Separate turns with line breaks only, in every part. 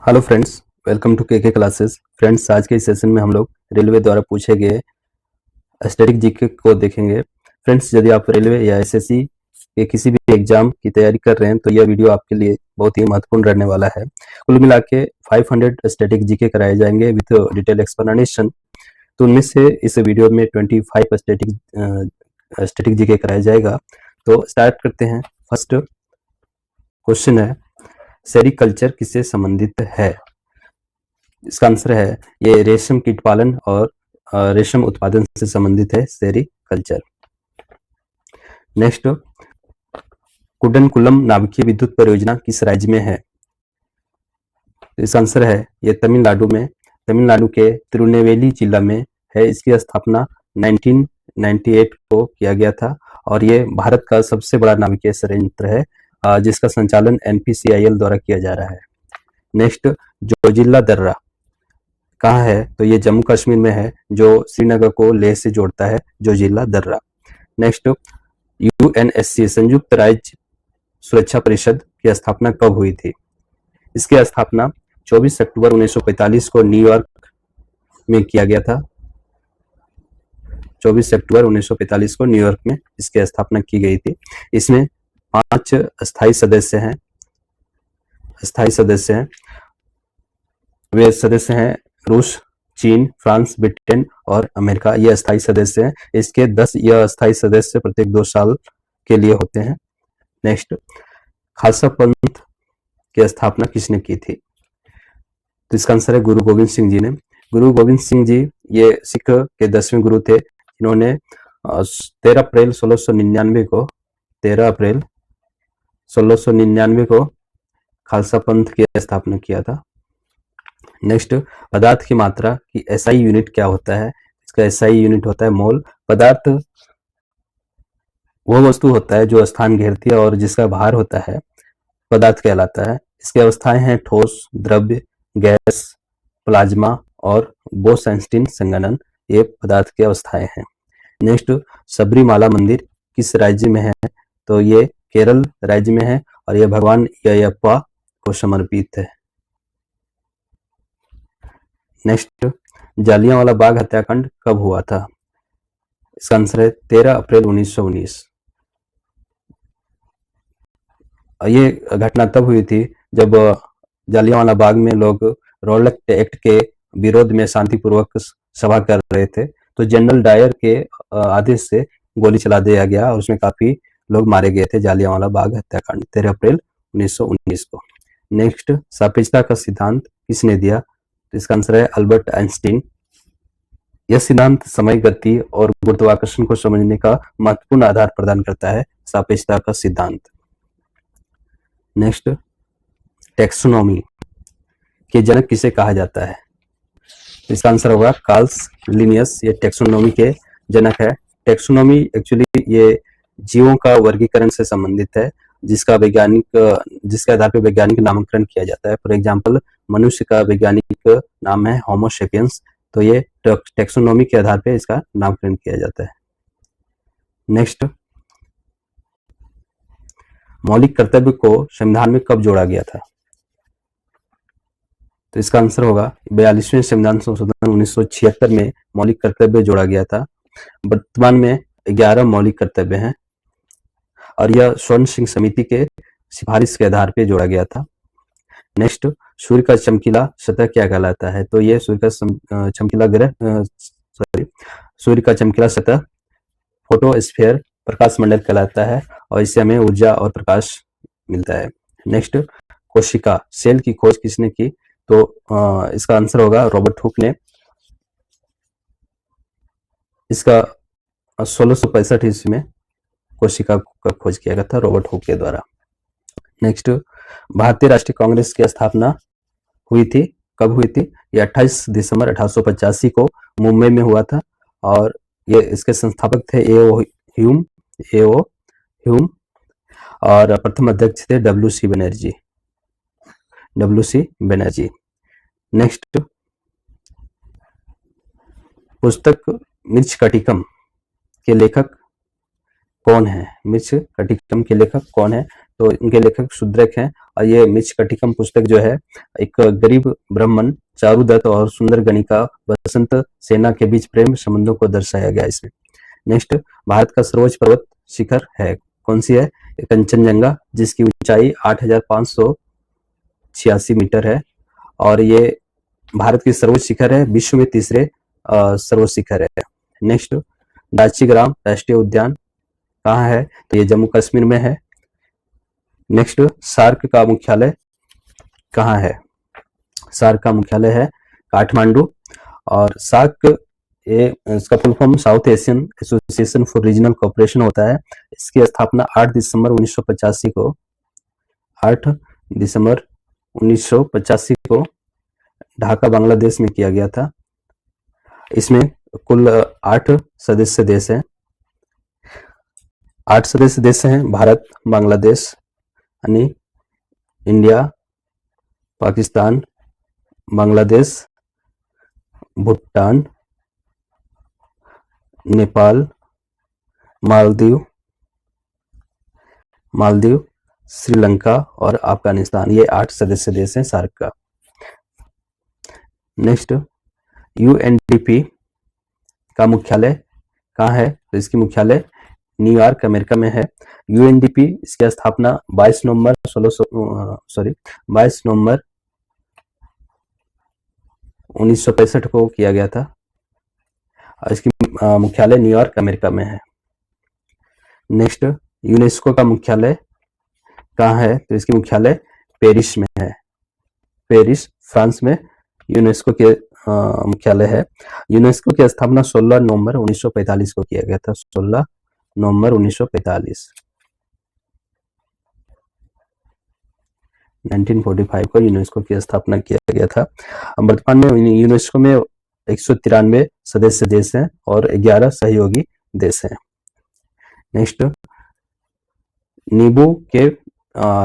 Hello friends, welcome to के classes. Friends, आज के इस सेशन में हम लोग रेलवे द्वारा पूछे गए स्टैटिक जीके को देखेंगे। फ्रेंड्स, यदि आप रेलवे या एसएससी के किसी भी एग्जाम की तैयारी कर रहे हैं तो यह वीडियो आपके लिए बहुत ही महत्वपूर्ण रहने वाला है। कुल मिला के 500 स्टैटिक जीके कराए जाएंगे विथ डिटेल एक्सप्लेनेशन। तो उनमें से इस वीडियो में 25 स्टैटिक जीके कराया जाएगा। तो स्टार्ट करते हैं। फर्स्ट क्वेश्चन है, सेरिकल्चर किससे संबंधित है? इसका आंसर है ये रेशम कीट पालन और रेशम उत्पादन से संबंधित है सेरिकल्चर। नेक्स्ट, कुडनकुलम नाभिकीय विद्युत परियोजना किस राज्य में है? इसका आंसर है ये तमिलनाडु में, तमिलनाडु के तिरुनेवेली जिला में है। इसकी स्थापना 1998 को किया गया था और ये भारत का सबसे बड़ा नाभिकीय संयंत्र है जिसका संचालन NPCIL द्वारा किया जा रहा है। नेक्स्ट, जोजिला दर्रा कहाँ है? तो ये जम्मू कश्मीर में है, जो श्रीनगर को लेह से जोड़ता है, जोजिला दर्रा। नेक्स्ट, UNSC संयुक्त राज्य सुरक्षा परिषद की स्थापना कब हुई थी? इसकी स्थापना 24 अक्टूबर 1945 को न्यूयॉर्क में किया गया था। 24 अक्टूबर 1945 को न्यूयॉर्क में इसकी स्थापना की गई थी। इसमें 5 स्थायी सदस्य हैं। वे सदस्य हैं रूस, चीन, फ्रांस, ब्रिटेन और अमेरिका। ये अस्थायी सदस्य हैं। इसके 10 यह अस्थायी सदस्य प्रत्येक 2 साल के लिए होते हैं। नेक्स्ट, खालसा पंथ की स्थापना किसने की थी? तो इसका आंसर है गुरु गोविंद सिंह जी ने। गुरु गोविंद सिंह जी ये सिख के 10वें गुरु थे, जिन्होंने 13 अप्रैल 1699 को खालसा पंथ की स्थापना किया था। नेक्स्ट, पदार्थ की मात्रा की SI यूनिट क्या होता है? इसका SI यूनिट होता है मोल। पदार्थ वह वस्तु होता है जो स्थान घेरती है और जिसका भार होता है पदार्थ कहलाता है। इसकी अवस्थाएं हैं ठोस, द्रव्य, गैस, प्लाज्मा और बोस-आइंस्टीन संघनन। ये पदार्थ की अवस्थाएं हैं। नेक्स्ट, सबरीमाला मंदिर किस राज्य में है? तो ये केरल राज्य में है और यह भगवान अयप्पा को समर्पित है। नेक्स्ट, जालियांवाला बाग हत्याकांड कब हुआ था? इसका आंसर है 13 अप्रैल 1919। ये घटना तब हुई थी जब जालियांवाला बाग में लोग रॉलेट एक्ट के विरोध में शांतिपूर्वक सभा कर रहे थे, तो जनरल डायर के आदेश से गोली चला दिया गया और उसमें काफी लोग मारे गए थे। जालियांवाला बाग हत्याकांड 13 अप्रैल 1919 को। नेक्स्ट, सापेक्षता का सिद्धांत किसने दिया? तो इसका आंसर है अल्बर्ट आइंस्टीन। यह सिद्धांत समय, गति और गुरुत्वाकर्षण को समझने का महत्वपूर्ण आधार प्रदान करता है, सापेक्षता का सिद्धांत। नेक्स्ट, टैक्सोनॉमी के जनक किसे कहा जाता है? इसका आंसर होगा कार्ल लिनियस। ये टैक्सोनॉमी के जनक है। टैक्सोनॉमी एक्चुअली ये जीवों का वर्गीकरण से संबंधित है, जिसके आधार पर वैज्ञानिक नामकरण किया जाता है। फॉर एग्जाम्पल, मनुष्य का वैज्ञानिक नाम है होमो सेपियंस, तो ये टैक्सोनॉमी के आधार पर इसका नामकरण किया जाता है। नेक्स्ट, मौलिक कर्तव्य को संविधान में कब जोड़ा गया था? तो इसका आंसर होगा 42वें संविधान संशोधन 1976 में मौलिक कर्तव्य जोड़ा गया था। वर्तमान में 11 मौलिक कर्तव्य हैं और यह स्वर्ण सिंह समिति के सिफारिश के आधार पर जोड़ा गया था। नेक्स्ट, सूर्य का चमकीला सतह क्या कहलाता है? तो ये सूर्य का चमकीला सतह फोटोस्फीयर प्रकाश मंडल कहलाता है और इससे हमें ऊर्जा और प्रकाश मिलता है। नेक्स्ट, कोशिका सेल की खोज किसने की? तो इसका आंसर होगा रॉबर्ट हुक ने। इसका 1665 ईस्वी में कोशिका का खोज किया गया था रॉबर्ट हुक के द्वारा। नेक्स्ट, भारतीय राष्ट्रीय कांग्रेस की स्थापना हुई थी, कब हुई थी? ये 28 दिसंबर 1885 को मुंबई में हुआ था और ये इसके संस्थापक थे A.O. ह्यूम और प्रथम अध्यक्ष थे W.C. बनर्जी। नेक्स्ट, पुस्तक मृच्छकटिकम के लेखक कौन है? मृच्छकटिकम के लेखक कौन है? तो इनके लेखक शूद्रक हैं और ये मृच्छकटिकम पुस्तक जो है एक गरीब ब्राह्मण चारुदत्त और सुंदर गणिका बसंत सेना के बीच प्रेम संबंधों को दर्शाया गया इसमें। नेक्स्ट, भारत का सर्वोच्च पर्वत शिखर है कौन सी है? कंचनजंगा, जिसकी ऊंचाई 8,586 मीटर है और ये भारत की सर्वोच्च शिखर है, विश्व में तीसरे सर्वोच्च शिखर है। नेक्स्ट, दाचीग्राम राष्ट्रीय उद्यान कहाँ है? तो ये जम्मू कश्मीर में है। नेक्स्ट, सार्क का मुख्यालय कहाँ है? सार्क का मुख्यालय है काठमांडू और सार्क ये इसका full form south Asian association for regional cooperation होता है। इसकी स्थापना 8 दिसंबर 1985 को ढाका बांग्लादेश में किया गया था। इसमें कुल 8 सदस्य देश हैं। 8 सदस्य देश हैं भारत, बांग्लादेश यानी इंडिया, पाकिस्तान, बांग्लादेश, भूटान, नेपाल, मालदीव, श्रीलंका और अफगानिस्तान। ये 8 सदस्य देश हैं सार्क का। नेक्स्ट, यूएनडीपी का मुख्यालय कहाँ है? तो इसकी मुख्यालय न्यूयॉर्क अमेरिका में है। यूएनडीपी इसकी स्थापना 22 नवंबर 1965 को किया गया था और इसकी मुख्यालय न्यूयॉर्क अमेरिका में है। नेक्स्ट, यूनेस्को का मुख्यालय कहाँ है? तो इसकी मुख्यालय पेरिस में है। पेरिस फ्रांस में यूनेस्को के मुख्यालय है। यूनेस्को की स्थापना 16 नवंबर 1945 को किया गया था। 16 नवंबर 1945 1945 को यूनेस्को की स्थापना किया गया था। वर्तमान में यूनेस्को में 193 सदस्य देश हैं और 11 सहयोगी देश हैं। नेक्स्ट, नींबू के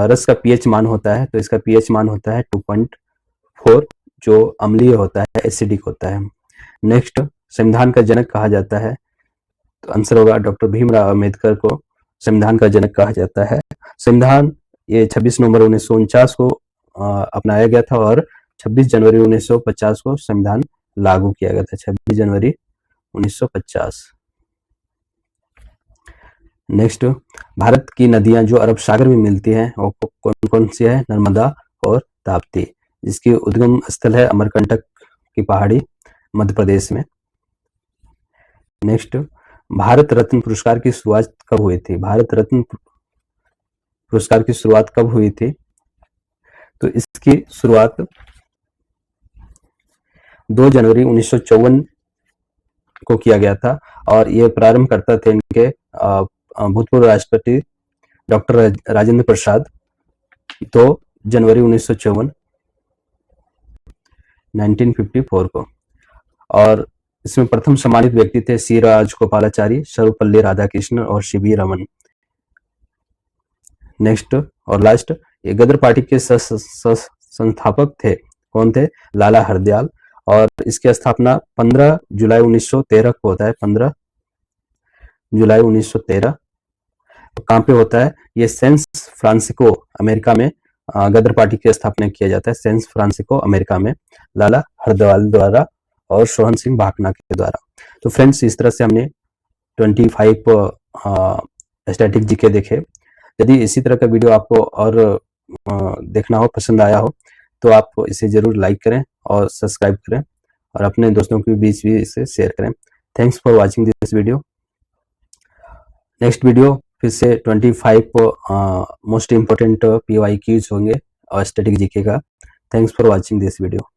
रस का पीएच मान होता है, तो इसका पीएच मान होता है 2.4 जो अम्लीय होता है, एसिडिक होता है। नेक्स्ट, संविधान का जनक कहा जाता है, तो आंसर होगा डॉक्टर भीमराव अंबेडकर को संविधान का जनक कहा जाता है। संविधान ये 26 नवंबर 1949 को अपनाया गया था और 26 जनवरी 1950 को संविधान लागू किया गया था। 26 जनवरी 1950। नेक्स्ट, भारत की नदियां जो अरब सागर में मिलती हैं वो कौन कौन सी है? नर्मदा और ताप्ती, जिसकी उद्गम स्थल है अमरकंटक की पहाड़ी मध्य प्रदेश में। नेक्स्ट, भारत रत्न पुरस्कार की शुरुआत कब हुई थी? भारत रत्न पुरस्कार की शुरुआत कब हुई थी? तो इसकी शुरुआत 2 जनवरी 1954 को किया गया था और ये प्रारंभ करता थे इनके भूतपूर्व राष्ट्रपति डॉक्टर राजेंद्र प्रसाद। 2 जनवरी 1954 को। और इसमें प्रथम सम्मानित व्यक्ति थे सी राजगोपालाचारी, सर्वपल्ली राधाकृष्णन और सीवी रमन। नेक्स्ट और लास्ट, ये गदर पार्टी के संस्थापक थे कौन थे? लाला हरदयाल और इसकी स्थापना 15 जुलाई 1913 को होता है। 15 जुलाई 1913 कहाँ पे होता है? ये सैन फ्रांसिस्को अमेरिका में गदर पार्टी की स्थापना किया जाता है। सैन फ्रांसिस्को अमेरिका में लाला हरदयाल द्वारा और सोहन सिंह भाकना के द्वारा। तो फ्रेंड्स, इस तरह से हमने 25 स्टैटिक जीके देखे। यदि इसी तरह का वीडियो आपको और देखना हो, पसंद आया हो, तो आप इसे जरूर लाइक करें और सब्सक्राइब करें और अपने दोस्तों के बीच भी इसे शेयर करें। Thanks for watching this video. Next video फिर से 25 मोस्ट इम्पोर्टेंट PYQs होंगे और स्टैटिक जीके का। Thanks for watching this video.